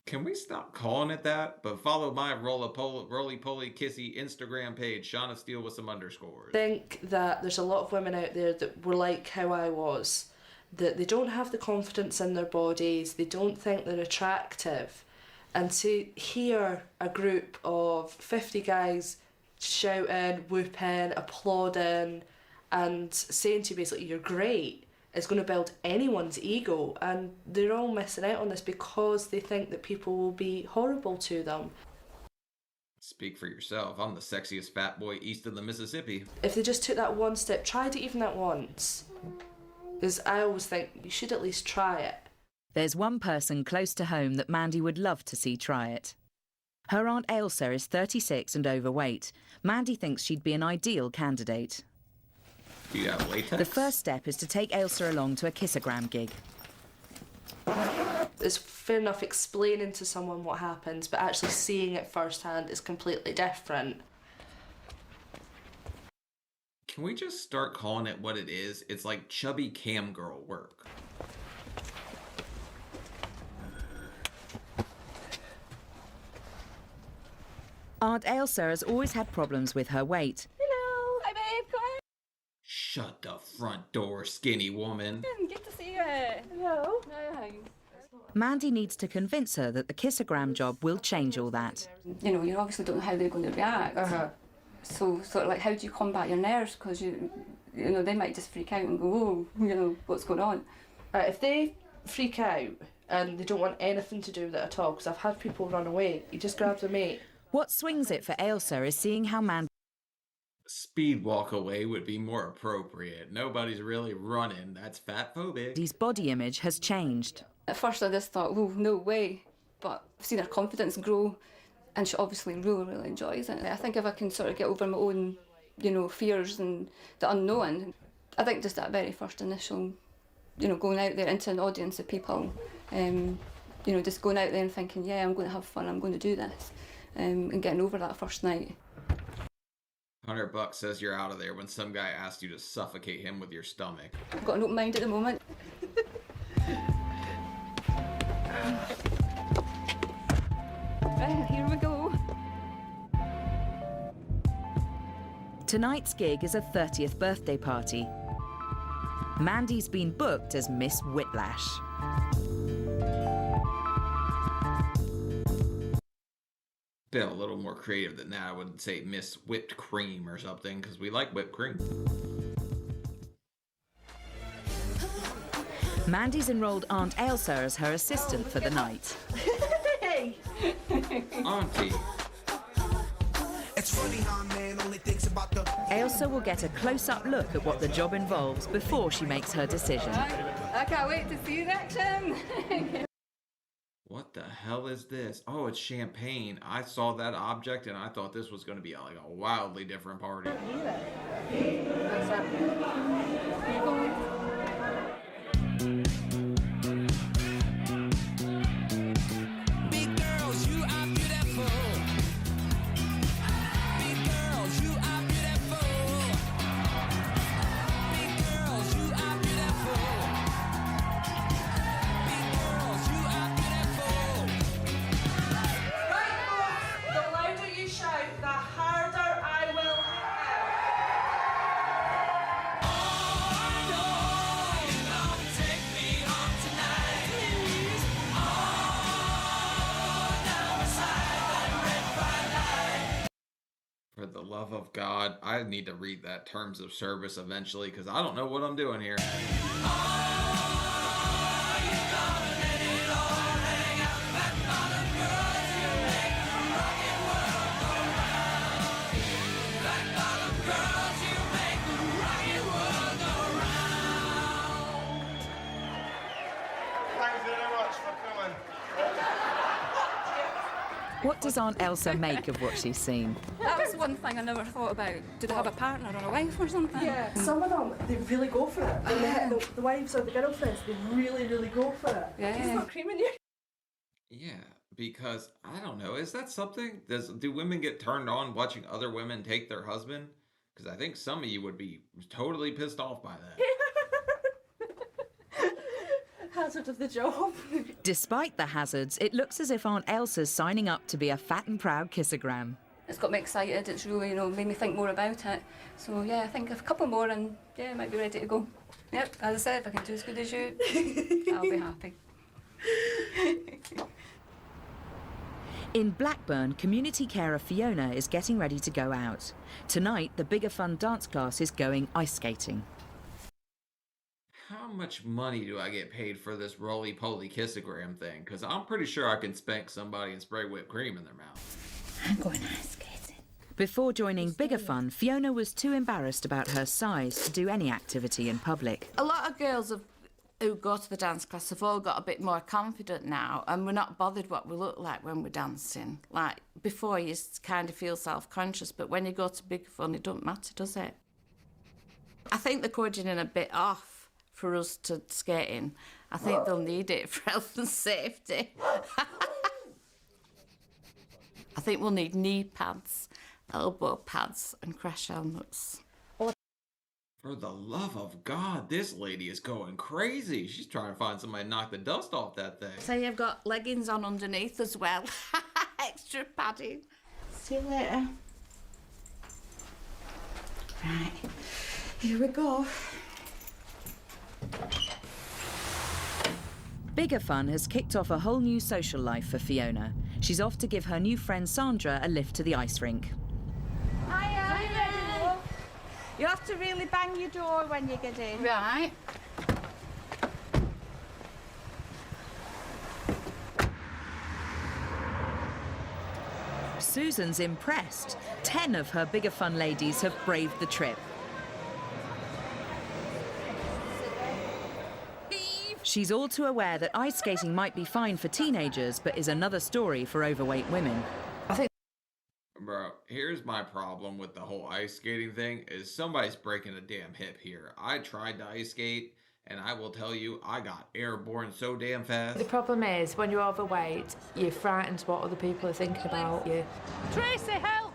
Can we stop calling it that? But follow my roly-poly kissy Instagram page, Seanofsteelyt with some underscores. I think that there's a lot of women out there that were like how I was, that they don't have the confidence in their bodies, they don't think they're attractive. And to hear a group of 50 guys shouting, whooping, applauding, and saying to you basically, you're great, is going to build anyone's ego, and they're all missing out on this because they think that people will be horrible to them. Speak for yourself. I'm the sexiest fat boy east of the Mississippi. If they just took that one step, tried it even that once, because I always think you should at least try it. There's one person close to home that Mandy would love to see try it. Her Aunt Ailsa is 36 and overweight. Mandy thinks she'd be an ideal candidate. Do you have latex? The first step is to take Ailsa along to a kissogram gig. It's fair enough explaining to someone what happens, but actually seeing it firsthand is completely different. Can we just start calling it what it is? It's like chubby cam girl work. Aunt Ailsa has always had problems with her weight. Hello. Hi, babe. Come on. Shut the front door, skinny woman. Good to see you. Hello. Hi. Mandy needs to convince her that the kissogram job will change all that. You know, you obviously don't know how they're going to react. So sort of like, how do you combat your nerves? Because you know, they might just freak out and go, oh, you know, what's going on? If they freak out and they don't want anything to do with it at all, because I've had people run away, you just grab the mate. What swings it for Ailsa is seeing how Mandy... Speed walk away would be more appropriate. Nobody's really running. That's fat phobic. Mandy's body image has changed. At first I just thought, oh, no way. But I've seen her confidence grow, and she obviously really, really enjoys it. I think if I can sort of get over my own, you know, fears and the unknown, I think just that very first initial, you know, going out there into an audience of people, you know, just going out there and thinking, yeah, I'm going to have fun, I'm going to do this, and getting over that first night. $100 says you're out of there when some guy asked you to suffocate him with your stomach. I've got an open mind at the moment. Right, here we go. Tonight's gig is a 30th birthday party. Mandy's been booked as Miss Whiplash. Been a little more creative than that. I would say Miss Whipped Cream or something, because we like whipped cream. Mandy's enrolled Aunt Ailsa as her assistant for the night. Hey! Auntie. Ailsa will get a close-up look at what the job involves before she makes her decision. I can't wait to see you in action. What the hell is this? Oh, it's champagne. I saw that object and I thought this was going to be like a wildly different party. For the love of God, I need to read that terms of service eventually because I don't know what I'm doing here. Thanks very much for coming. What does Aunt Ailsa make of what she's seen? That was one thing I never thought about. Do they have a partner or a wife or something? Yeah, some of them, they really go for it. The wives or the girlfriends, they really, really go for it. Yeah. It's not creaming you. Yeah, because I don't know. Is that something? Do women get turned on watching other women take their husband? Because I think some of you would be totally pissed off by that. Hazard of the job. Despite the hazards, it looks as if Aunt Ailsa's signing up to be a fat and proud kissogram. It's got me excited. It's really, you know, made me think more about it. So yeah, I think a couple more and yeah, I might be ready to go. Yep, as I said, if I can do as good as you, I'll be happy. In Blackburn, community carer Fiona is getting ready to go out. Tonight, the Bigger Fun dance class is going ice skating. How much money do I get paid for this roly-poly kissogram thing? Because I'm pretty sure I can spank somebody and spray whipped cream in their mouth. I'm going ice skating. Before joining Bigger Fun, Fiona was too embarrassed about her size to do any activity in public. A lot of girls who go to the dance class have all got a bit more confident now, and we're not bothered what we look like when we're dancing. Like, before you kind of feel self-conscious, but when you go to Bigger Fun, it doesn't matter, does it? I think they're codging a bit off for us to skate in. I think they'll need it for health and safety. I think we'll need knee pads, elbow pads and crash helmets. For the love of God, this lady is going crazy. She's trying to find somebody to knock the dust off that thing. So you've got leggings on underneath as well. Extra padding. See you later. Right, here we go. Bigger Fun has kicked off a whole new social life for Fiona. She's off to give her new friend Sandra a lift to the ice rink. Hiya. You have to really bang your door when you get in. Right. Susan's impressed. 10 of her Bigger Fun ladies have braved the trip. She's all too aware that ice skating might be fine for teenagers, but is another story for overweight women. Bro, here's my problem with the whole ice skating thing, is somebody's breaking a damn hip here. I tried to ice skate, and I will tell you, I got airborne so damn fast. The problem is, when you're overweight, you're frightened what other people are thinking about you. Tracy, help!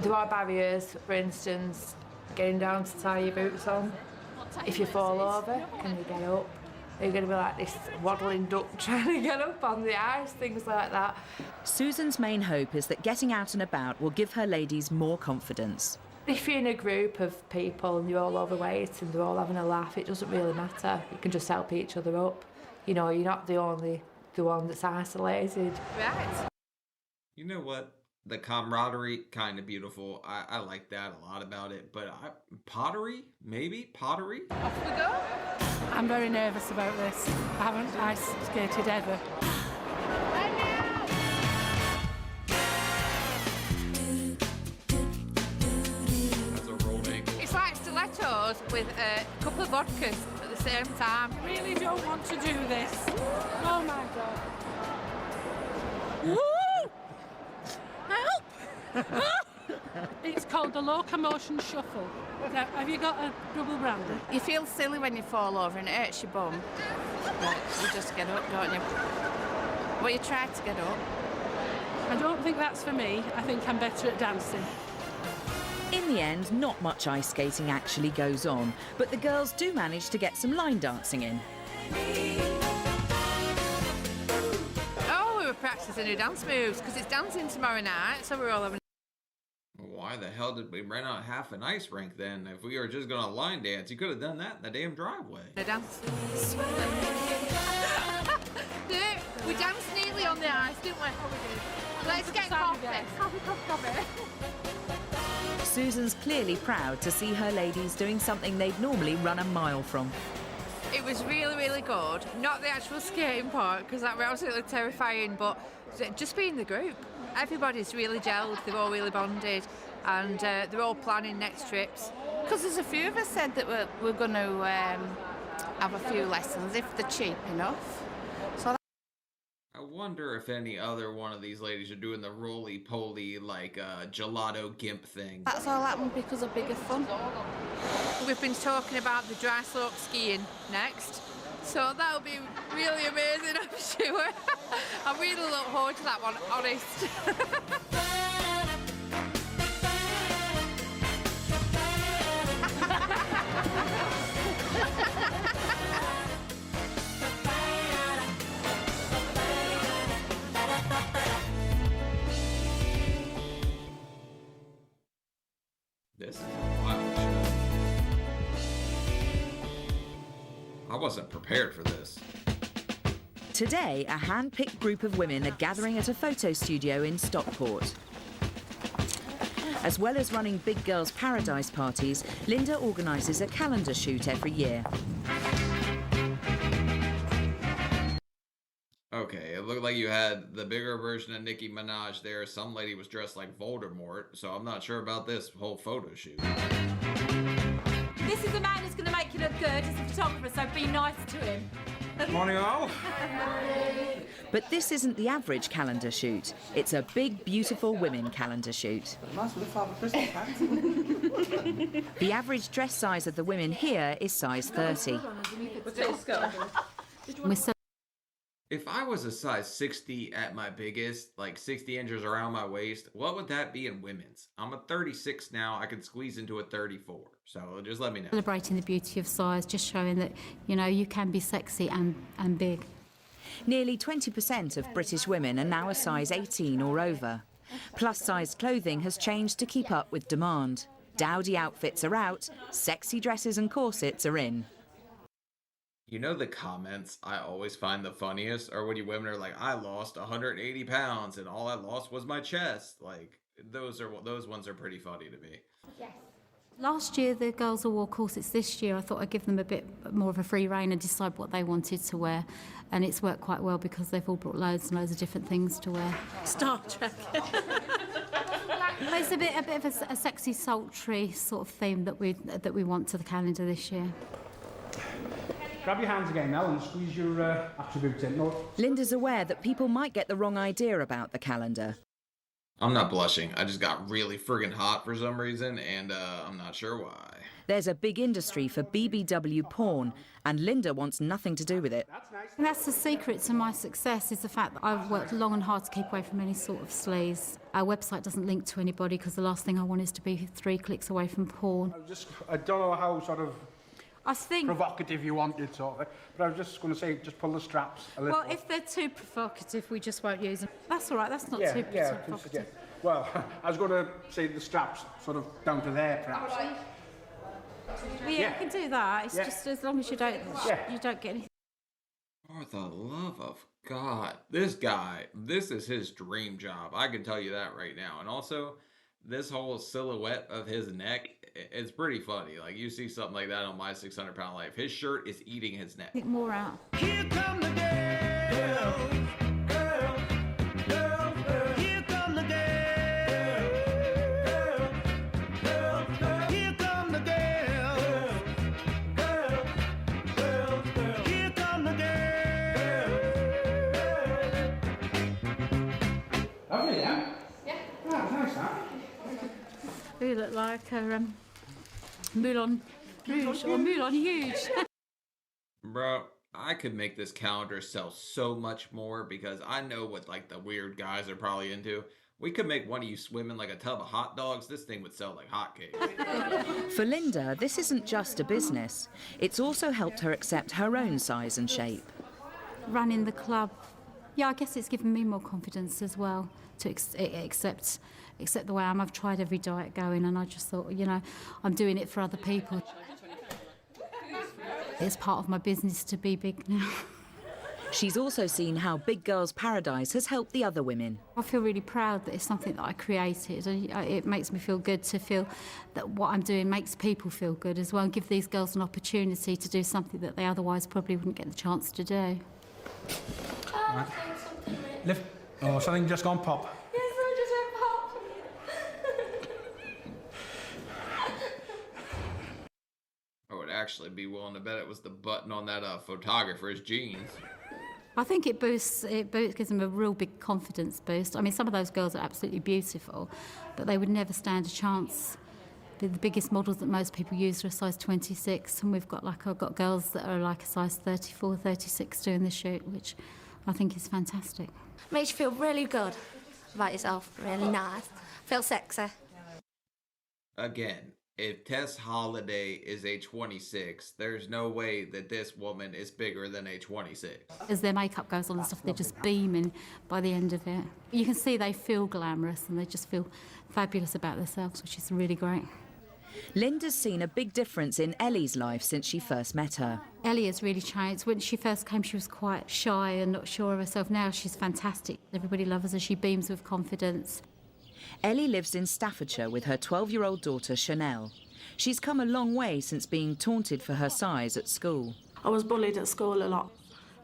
There are barriers, for instance, getting down to tie your boots on. If you fall over, can you get up? Are you going to be like this waddling duck trying to get up on the ice, things like that? Susan's main hope is that getting out and about will give her ladies more confidence. If you're in a group of people and you're all overweight and they're all having a laugh, it doesn't really matter. You can just help each other up. You know, you're not the one that's isolated. Right. You know what? The camaraderie, kind of beautiful. I like that a lot about it. But pottery? Maybe? Pottery? Off we go. I'm very nervous about this. I haven't ice skated ever. That's a rolled ankle. It's like stilettos with a couple of vodkas at the same time. I really don't want to do this. Oh my God. Woo! Help! It's called the locomotion shuffle. Now, have you got a double brandy? You feel silly when you fall over and it hurts your bum. But you just get up, don't you? Well, you try to get up. I don't think that's for me. I think I'm better at dancing. In the end, not much ice skating actually goes on, but the girls do manage to get some line dancing in. Oh, we were practicing new dance moves because it's dancing tomorrow night, so we're all having. Why the hell did we rent out half an ice rink then? If we were just gonna line dance, you could have done that in the damn driveway. The dance. We danced neatly on the ice, didn't we? Let's get coffee. Coffee. Susan's clearly proud to see her ladies doing something they'd normally run a mile from. It was really, really good. Not the actual skating part, because that was absolutely terrifying, but just being the group. Everybody's really gelled, they're all really bonded, and they're all planning next trips. Because there's a few of us said that we're going to have a few lessons if they're cheap enough. So I wonder if any other one of these ladies are doing the roly-poly, like, gelato gimp thing. that's all happened because of Bigger Fun. We've been talking about the dry slope skiing next, so that'll be really amazing, I'm sure. I really look forward to that one, honest. This is a wild show. I wasn't prepared for this. Today, a hand-picked group of women are gathering at a photo studio in Stockport. As well as running Big Girls Paradise parties, Linda organises a calendar shoot every year. Okay, it looked like you had the bigger version of Nicki Minaj there. Some lady was dressed like Voldemort, so I'm not sure about this whole photo shoot. This is a man who's going to make you look good as a photographer, so be nice to him. Morning, all. But this isn't the average calendar shoot. It's a big, beautiful women calendar shoot. Nice with the Father Christmas hat. The average dress size of the women here is size 30. If I was a size 60 at my biggest, like 60 inches around my waist, what would that be in women's? I'm a 36 now. I could squeeze into a 34. So just let me know. Celebrating the beauty of size, just showing that, you know, you can be sexy and big. Nearly 20% of British women are now a size 18 or over. Plus-sized clothing has changed to keep up with demand. Dowdy outfits are out, sexy dresses and corsets are in. You know the comments I always find the funniest are when you women are like, I lost 180 pounds and all I lost was my chest. Like, those ones are pretty funny to me. Yes. Last year the girls all wore corsets. This year I thought I'd give them a bit more of a free rein and decide what they wanted to wear, and it's worked quite well because they've all brought loads and loads of different things to wear. Star Trek. It's a bit of a sexy, sultry sort of theme that we want to the calendar this year. Grab your hands again now and squeeze your attributes in. No. Linda's aware that people might get the wrong idea about the calendar. I'm not blushing. I just got really friggin' hot for some reason, and I'm not sure why. There's a big industry for BBW porn, and Linda wants nothing to do with it. And that's the secret to my success, is the fact that I've worked long and hard to keep away from any sort of sleaze. Our website doesn't link to anybody because the last thing I want is to be 3 clicks away from porn. I don't know how sort of I think provocative you want it, sort of, but I was just going to say, just pull the straps a little. Well, if they're too provocative, we just won't use them. That's all right, that's not too provocative. Yeah. Well, I was going to say the straps sort of down to there, perhaps. Well, yeah, you can do that. It's just as long as you don't get anything. For the love of God, this guy, this is his dream job. I can tell you that right now. And also, this whole silhouette of his neck, it's pretty funny. Like, you see something like that on My 600 Pound Life. His shirt is eating his neck. Get more out. Here come the girls, girls, girls, girls. Here come the girls, girls, girls, girls. Here come the girls, girls, girls, girls. Here come the girls. Lovely, yeah? Yeah. Oh, nice, huh? You look like a Moulin Rouge or Moulin Huge. Bro, I could make this calendar sell so much more because I know what like the weird guys are probably into. We could make one of you swim in like a tub of hot dogs. This thing would sell like hotcakes. For Linda, this isn't just a business. It's also helped her accept her own size and shape. Running the club, yeah, I guess it's given me more confidence as well to accept the way I am. I've tried every diet going, and I just thought, you know, I'm doing it for other people. It's part of my business to be big now. She's also seen how Big Girls Paradise has helped the other women. I feel really proud that it's something that I created, and it makes me feel good to feel that what I'm doing makes people feel good as well, and give these girls an opportunity to do something that they otherwise probably wouldn't get the chance to do. Right. Lift. Oh, something just gone pop. Yes, I just went pop. I would actually be willing to bet it was the button on that photographer's jeans. I think it gives them a real big confidence boost. I mean, some of those girls are absolutely beautiful, but they would never stand a chance. The biggest models that most people use are a size 26, and I've got girls that are like a size 34, 36 doing the shoot, which I think is fantastic. Makes you feel really good about yourself, really nice. Feel sexy. Again, if Tess Holliday is a 26, there's no way that this woman is bigger than a 26. As their makeup goes on and stuff, they're just beaming by the end of it. You can see they feel glamorous and they just feel fabulous about themselves, which is really great. Linda's seen a big difference in Ellie's life since she first met her. Ellie has really changed. When she first came, she was quite shy and not sure of herself. Now she's fantastic. Everybody loves her. She beams with confidence. Ellie lives in Staffordshire with her 12-year-old daughter, Chanel. She's come a long way since being taunted for her size at school. I was bullied at school a lot.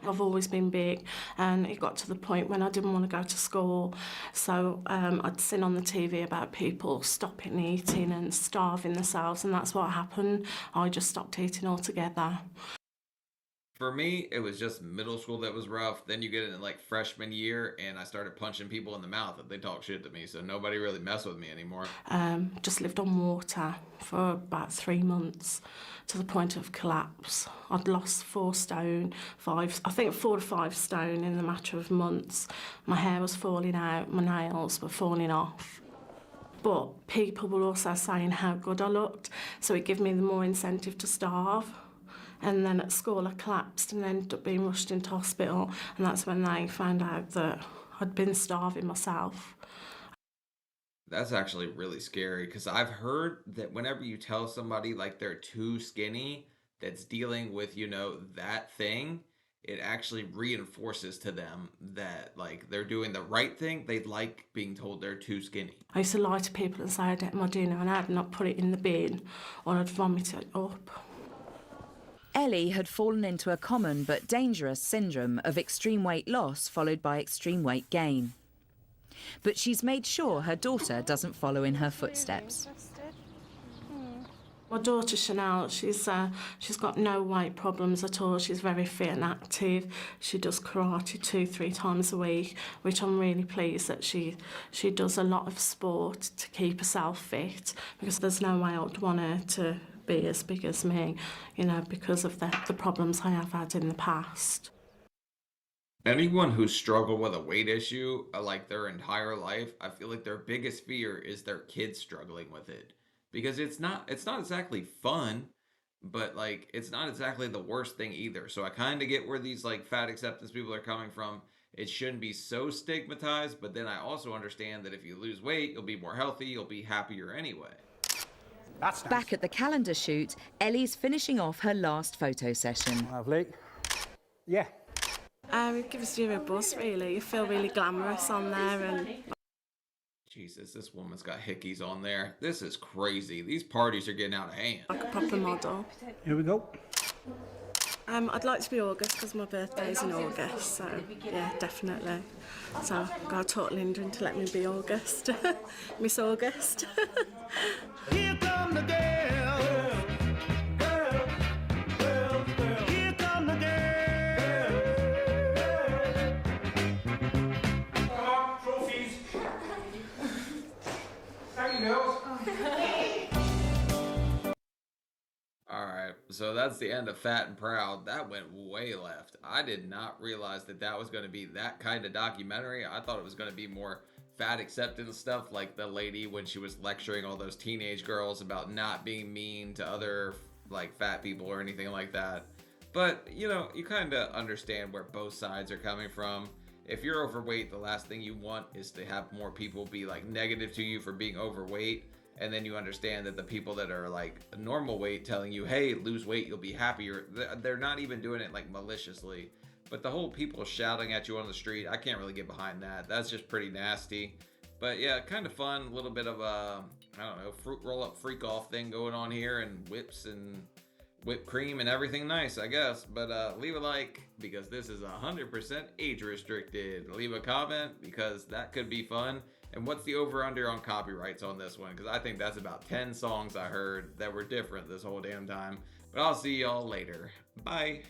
I've always been big, and it got to the point when I didn't want to go to school. So I'd seen on the TV about people stopping eating and starving themselves, and that's what happened. I just stopped eating altogether. For me, it was just middle school that was rough. Then you get into like freshman year, and I started punching people in the mouth if they talk shit to me. So nobody really messed with me anymore. Just lived on water for about 3 months to the point of collapse. I'd lost 4 stone, 4 to 5 stone in the matter of months. My hair was falling out, my nails were falling off. But people were also saying how good I looked, so it gave me the more incentive to starve. And then at school I collapsed and ended up being rushed into hospital, and that's when they found out that I'd been starving myself. That's actually really scary, because I've heard that whenever you tell somebody like they're too skinny that's dealing with, you know, that thing, it actually reinforces to them that like they're doing the right thing. They like being told they're too skinny. I used to lie to people and say I'd ate my dinner and I'd not put it in the bin, or I'd vomit it up. Ellie had fallen into a common but dangerous syndrome of extreme weight loss followed by extreme weight gain. But she's made sure her daughter doesn't follow in her footsteps. My daughter Chanel, she's got no weight problems at all. She's very fit and active. She does karate 2-3 times a week, which I'm really pleased that she does a lot of sport to keep herself fit, because there's no way I would want her to be as big as me, you know, because of the problems I have had in the past. Anyone who's struggled with a weight issue like their entire life, I feel like their biggest fear is their kids struggling with it. Because it's not exactly fun, but like it's not exactly the worst thing either. So I kind of get where these like fat acceptance people are coming from. It shouldn't be so stigmatized, but then I also understand that if you lose weight, you'll be more healthy, you'll be happier anyway. That's nice. Back at the calendar shoot, Ellie's finishing off her last photo session. Lovely. Yeah. It gives you a buzz, really. You feel really glamorous on there. And Jesus, this woman's got hickeys on there. This is crazy. These parties are getting out of hand. Like a proper model. Here we go. I'd like to be August because my birthday's in August, so yeah, definitely. So I've got to talk Linda into let me be August. Miss August. Here come the girls. Girls, girls, girls. Here come the girls. Come on, trophies. Thank you, girls. Alright, so that's the end of Fat and Proud. That went way left. I did not realize that that was going to be that kind of documentary. I thought it was going to be more fat acceptance stuff, like the lady when she was lecturing all those teenage girls about not being mean to other like fat people or anything like that. But, you know, you kind of understand where both sides are coming from. If you're overweight, the last thing you want is to have more people be like negative to you for being overweight. And then you understand that the people that are like normal weight telling you, hey, lose weight, you'll be happier. They're not even doing it like maliciously. But the whole people shouting at you on the street, I can't really get behind that. That's just pretty nasty. But yeah, kind of fun. A little bit of a, I don't know, fruit roll up freak off thing going on here, and whips and whipped cream and everything nice, I guess. But leave a like because this is 100% age restricted. Leave a comment because that could be fun. And what's the over-under on copyrights on this one? Because I think that's about 10 songs I heard that were different this whole damn time. But I'll see y'all later. Bye.